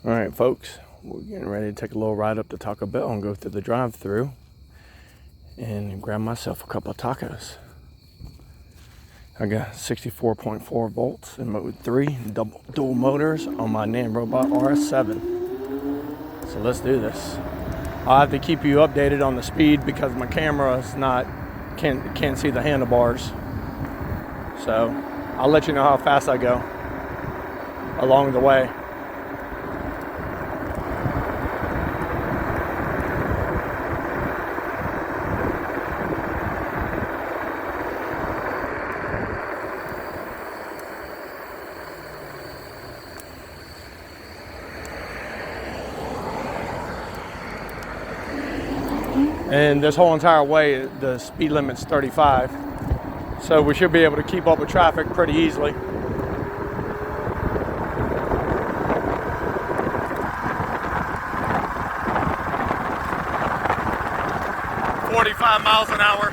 All right, folks, we're getting ready to take a little ride up to Taco Bell and go through the drive-thru and grab myself a couple of tacos. I got 64.4 volts in mode 3, dual motors on my Nanrobot RS7. So let's do this. I'll have to keep you updated on the speed because my camera is can't see the handlebars. So I'll let you know how fast I go along the way. And this whole entire way, the speed limit's 35. So we should be able to keep up with traffic pretty easily. "45 miles an hour.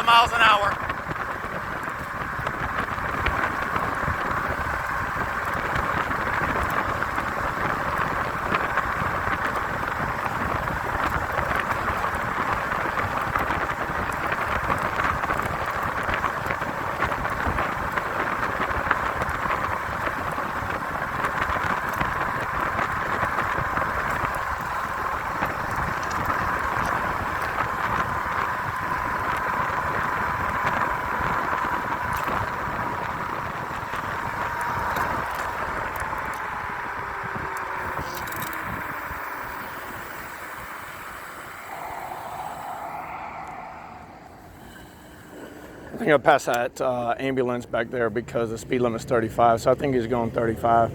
Miles an hour. I think I passed that ambulance back there because the speed limit's 35, so I think he's going 35.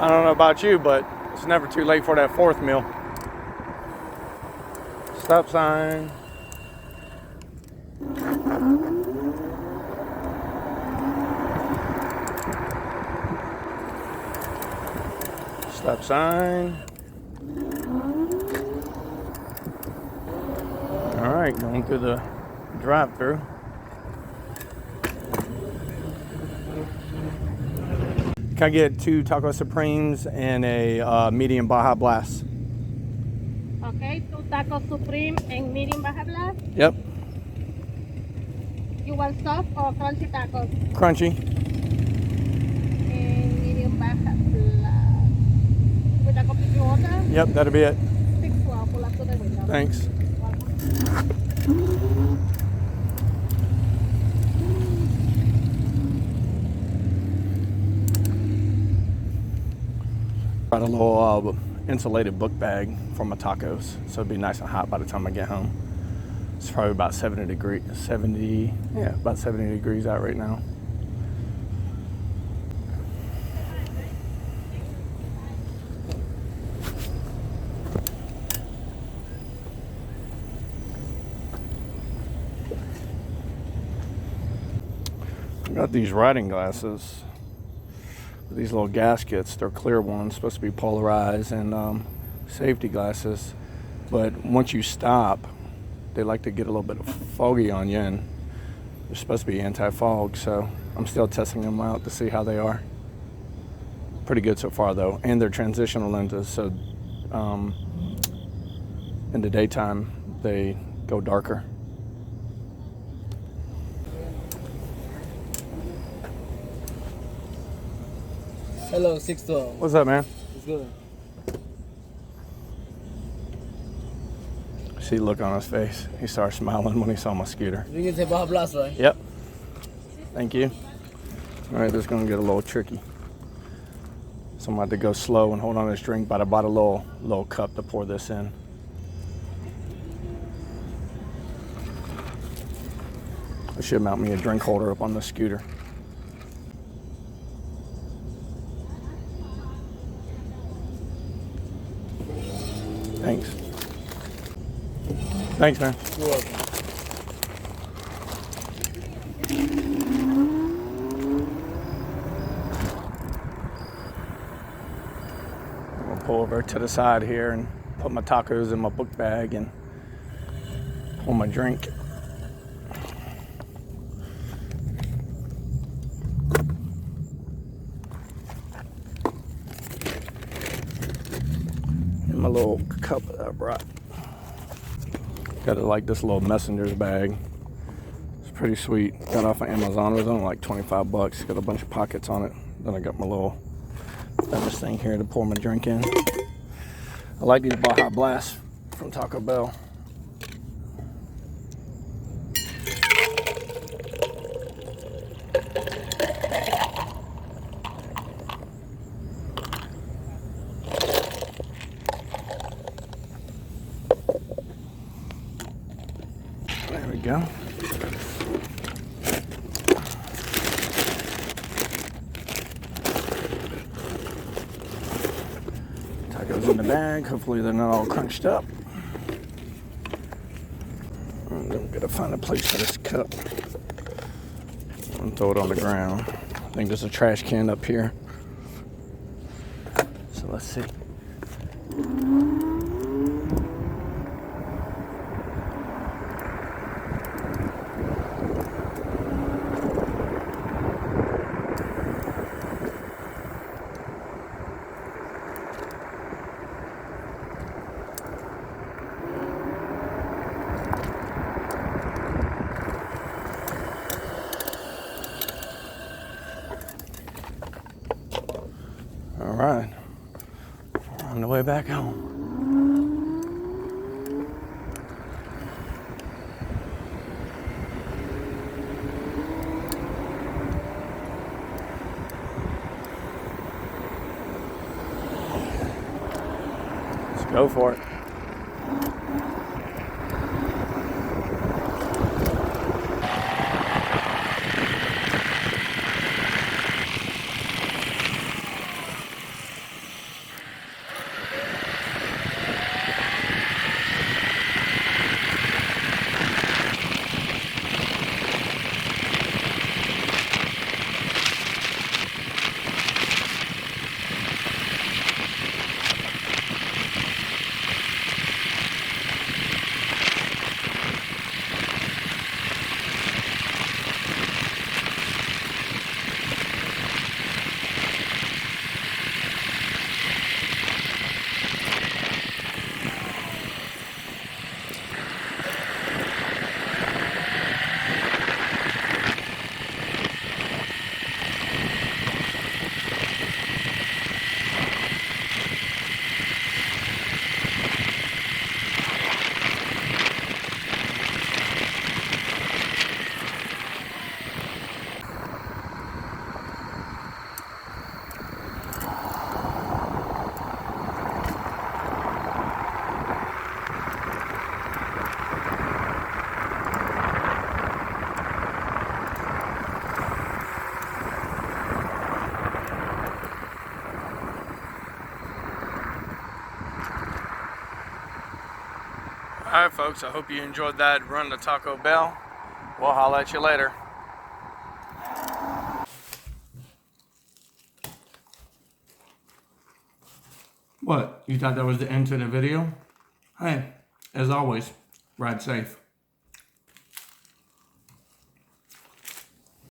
I don't know about you, but it's never too late for that fourth meal. Stop sign. Stop sign. All right, going through the drive-thru. Can I get 2 Taco Supremes and a medium Baja Blast? Okay, 2 Taco Supreme and medium Baja Blast. Yep. You want soft or crunchy tacos? Crunchy. And medium Baja Blast. With a complete water? Yep, that'll be it. 612, pull up to the window. Thanks. Got a little insulated book bag for my tacos, so it'll be nice and hot by the time I get home. It's probably about 70 degrees, about 70 degrees out right now. I got these riding glasses. These little gaskets, they're clear ones, supposed to be polarized, and safety glasses, but once you stop, they like to get a little bit of foggy on you, and they're supposed to be anti-fog, so I'm still testing them out to see how they are. Pretty good so far though, and they're transitional lenses, so in the daytime they go darker. Hello, 612. What's up, man? It's good. See the look on his face. He started smiling when he saw my scooter. You can take Baja Blast, right? Yep. Thank you. All right, this is gonna get a little tricky. So I'm about to go slow and hold on to this drink, but I bought a little cup to pour this in. I should mount me a drink holder up on the scooter. Thanks. Thanks, man. You're welcome. I'm gonna pull over to the side here and put my tacos in my book bag and pour my drink. My little cup that I brought. Got it like this little messenger's bag. It's pretty sweet. Got off of Amazon. It was only like 25 bucks. Got a bunch of pockets on it. Then I got my little this thing here to pour my drink in. I like these Baja Blasts from Taco Bell. There we go. Tacos in the bag. Hopefully they're not all crunched up. I'm gonna find a place for this cup and throw it on the ground. I think there's a trash can up here. So let's see. All right, on the way back home. Let's go for it. All right, folks, I hope you enjoyed that run to Taco Bell. We'll holler at you later. What? You thought that was the end to the video? Hey, as always, ride safe.